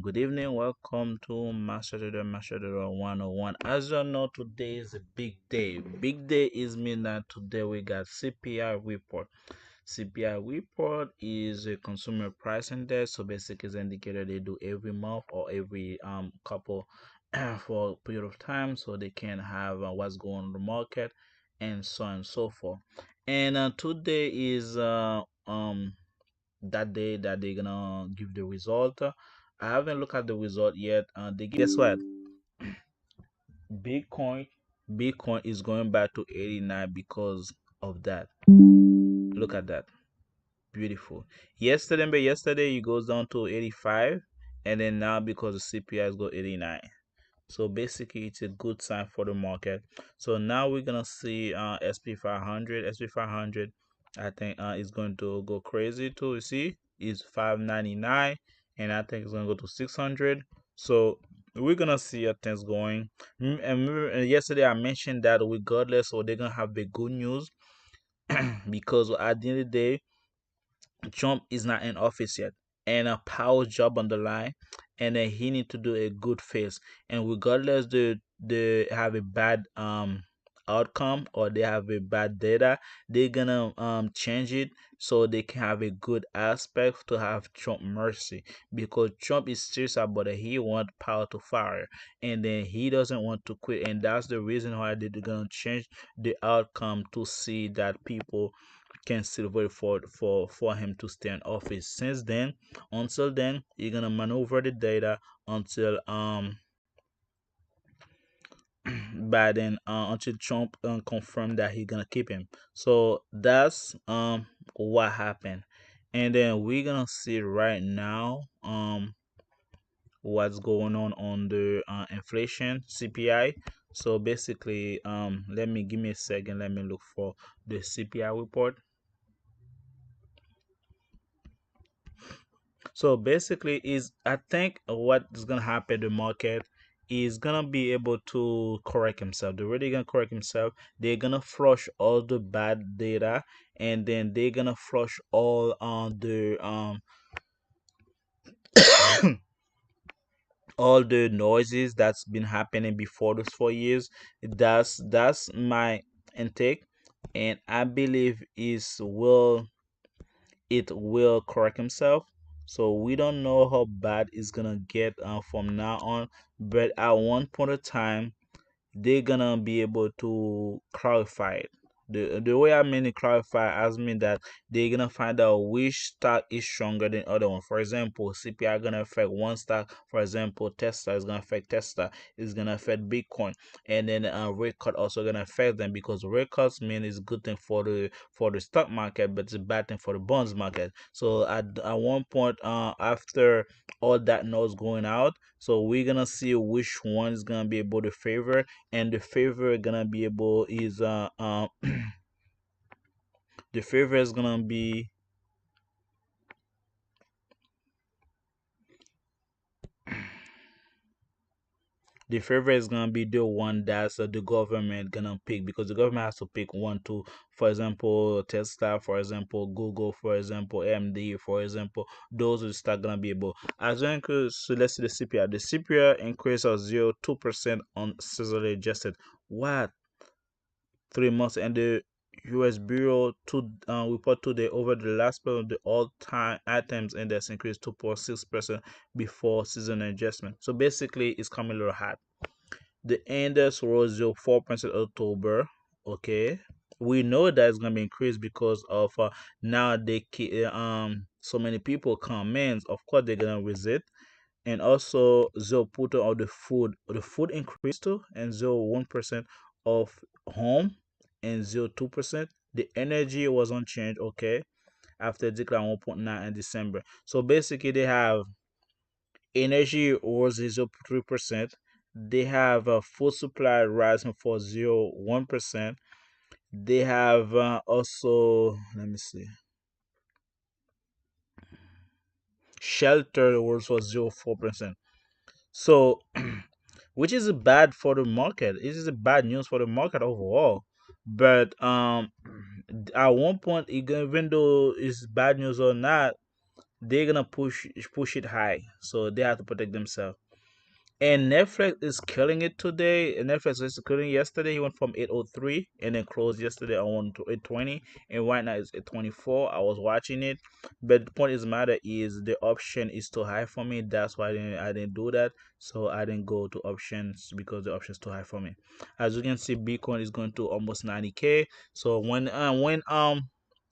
good evening. Welcome to Master Trader 101. As you know, today is a big day. Big day is mean that today we got CPI report. CPI report is a consumer price index, so basically it's an indicator they do every month or every couple for a period of time, so they can have what's going on in the market and so on and so forth. And today is that day that they're gonna give the result. I haven't looked at the result yet. They guess what? Bitcoin, Bitcoin is going back to 89 because of that. Look at that, beautiful. Yesterday it goes down to 85, and then now because the CPI is go 89. So basically, it's a good sign for the market. So now we're gonna see SP 500. SP 500, I think is going to go crazy too. You see, it's 599, and I think it's gonna go to 600. So we're gonna see how things going. And yesterday I mentioned that regardless, so they're gonna have the good news because at the end of the day, Trump is not in office yet, and a power job on the line, and then he need to do a good face. And regardless they have a bad outcome or they have a bad data, they're gonna change it so they can have a good aspect to have Trump mercy because Trump is serious about it. He want power to fire, and then he doesn't want to quit, and that's the reason why they're gonna change the outcome to see that people can still vote for him to stay in office. Since then, until then, you're gonna maneuver the data until Biden until Trump confirm that he's gonna keep him. So that's what happened, and then we're gonna see right now what's going on the inflation CPI. So basically, let me give me a second. Let me look for the CPI report. So basically, is I think what is gonna happen the market is gonna be able to correct himself. They're really gonna correct himself. They're gonna flush all the bad data, and then they're gonna flush all the all the noises that's been happening before those 4 years. That's my intake, and I believe it will correct himself. So we don't know how bad it's gonna get from now on, but at one point of time, they're gonna be able to clarify it. The way I mean it clarify as mean that they're gonna find out which stock is stronger than other one. For example, CPI gonna affect one stock. For example, Tesla is gonna affect Tesla. It's gonna affect Bitcoin, and then rate cut also gonna affect them because rate cuts mean it's good thing for the stock market, but it's a bad thing for the bonds market. So at one point, after all that noise going out, so we're gonna see which one is gonna be able to favor, and the favor gonna be able is the favor is gonna be the favor is gonna be the one that's the government gonna pick because the government has to pick one to, for example, Tesla, for example, Google, for example, AMD, for example, those will start gonna be able as well increase. So let's see the CPI. The CPI increase of 0.2% on seasonally adjusted. What? 3 months, and the U.S. Bureau to report today over the last period, the all-time items index increased 2.6% before season adjustment. So basically, it's coming a little hot. The index rose 0.4% October. Okay, we know that it's gonna be increased because of now so many people come in. Of course, they're gonna visit, and also 0 put of the food increased too, and 0.1% of home, and 0.2% the energy was unchanged. Okay, after decline 1.9 in December. So basically they have energy was 0.3%. They have food supply rising for 0.1%. They have also, let me see, shelter was for 0.4%. So which is bad for the market. It is a bad news for the market overall. But at one point, even though it's bad news or not, they're gonna push it high, so they have to protect themselves. And Netflix is killing it today. And Netflix is killing yesterday. He went from 803 and then closed yesterday on 820. And right now it's 824. I was watching it. But the point is matter is the option is too high for me. That's why I didn't do that. So I didn't go to options because the option is too high for me. As you can see, Bitcoin is going to almost 90K. So when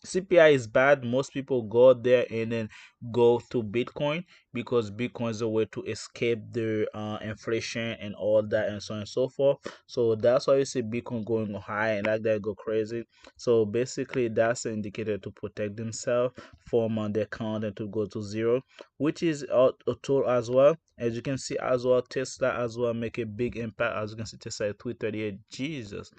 CPI is bad, most people go there and then go to Bitcoin because Bitcoin is a way to escape the inflation and all that and so on and so forth. So that's why you see Bitcoin going high and like that go crazy. So basically, that's an indicator to protect themselves from their account and to go to zero, which is a tool as well. As you can see as well, Tesla as well make a big impact. As you can see, Tesla at 338. Jesus.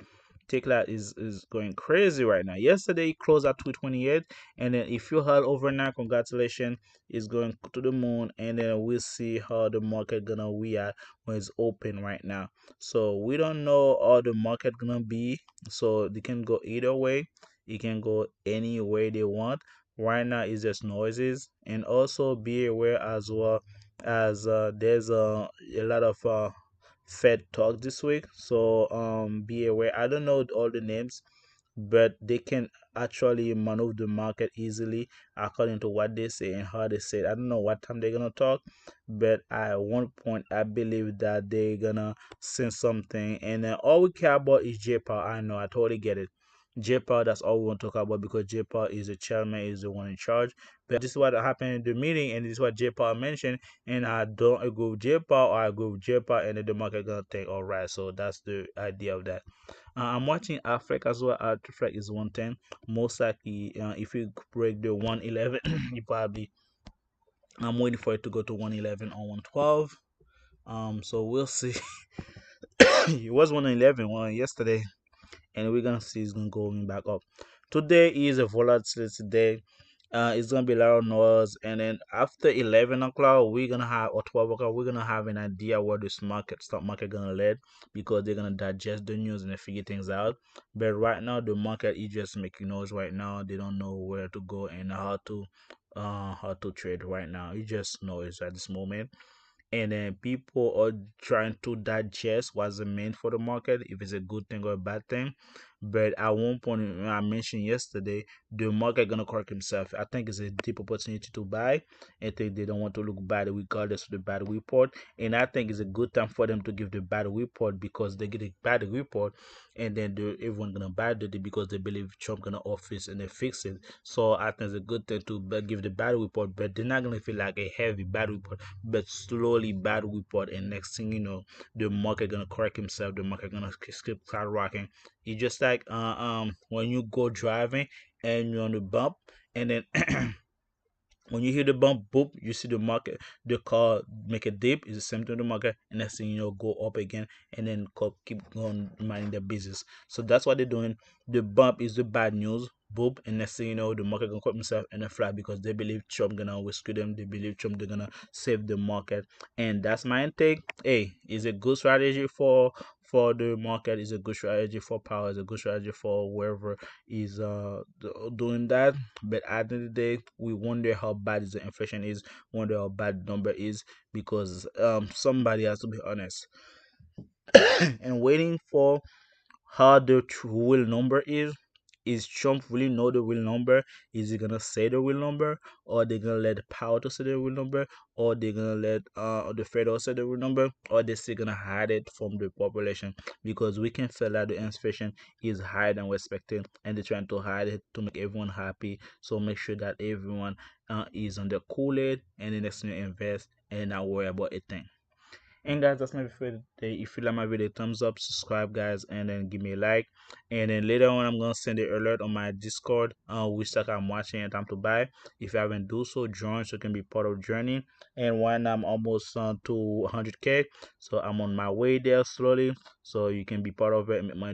Tekla is going crazy right now. Yesterday it closed at 228, and then if you held overnight, congratulations, it's going to the moon, and then we'll see how the market gonna react when it's open right now. So we don't know how the market gonna be, so they can go either way. It can go any way they want. Right now it's just noises, and also be aware as well as there's a lot of Fed talk this week. So be aware. I don't know all the names, but they can actually maneuver the market easily according to what they say and how they say it. I don't know what time they're gonna talk, but at one point I believe that they're gonna send something, and then all we care about is J Power. I know, I totally get it. J Power, that's all we want to talk about because J Power is the chairman, is the one in charge. But this is what happened in the meeting, and this is what J Power mentioned, and I don't agree with J Power, or I agree with J Power, and then the market gonna think, all right. So that's the idea of that. I'm watching Africa as well. Africa is 110. Most likely, if you break the 111, you probably. I'm waiting for it to go to 111 or 112. So we'll see. It was 111 one yesterday, and we're gonna see it's gonna going back up. Today is a volatility day. It's gonna be a lot of noise, and then after 11 o'clock, we're gonna have or 12 o'clock, we're gonna have an idea where this stock market gonna lead because they're gonna digest the news and they figure things out. But right now, the market is just making noise. Right now, they don't know where to go and how to trade. Right now, it's just noise at this moment, and then people are trying to digest what's the main for the market, if it's a good thing or a bad thing. But at one point, I mentioned yesterday, the market gonna correct himself. I think it's a deep opportunity to buy. I think they don't want to look bad regardless of the bad report, and I think it's a good time for them to give the bad report because they get a bad report, and then everyone gonna buy the because they believe Trump gonna office and they fix it. So I think it's a good thing to give the bad report, but they're not gonna feel like a heavy bad report, but slowly bad report, and next thing you know, the market gonna correct himself. The market gonna keep start rocking. It's just like when you go driving and you're on the bump, and then when you hear the bump, boop, you see the market, the car make a dip. It's the same thing to the market, and next thing you know, go up again, and then keep going minding their business. So that's what they're doing. The bump is the bad news, boop, and next thing you know, the market gonna cut himself and then fly because they believe Trump gonna rescue them. They believe Trump they're gonna save the market, and that's my take. Hey, is a good strategy for the market. Is a good strategy for power. Is a good strategy for wherever is doing that. But at the end of the day, we wonder how bad the inflation is, wonder how bad the number is, because somebody has to be honest and waiting for how the real number is. Is Trump really know the real number? Is he gonna say the real number, or they gonna let the power to say the real number, or they gonna let the federal say the real number, or they still gonna hide it from the population? Because we can feel that the inflation is higher than we expected, and they're trying to hide it to make everyone happy. So make sure that everyone is on the Kool-Aid, and the next thing you invest and not worry about a thing. And guys, that's my video today. If you like my video, thumbs up, subscribe, guys, and then give me a like. And then later on, I'm gonna send an alert on my Discord, which stock I'm watching and time to buy. If you haven't do so, join so you can be part of the journey. And when I'm almost to 100K, so I'm on my way there slowly, so you can be part of it and make money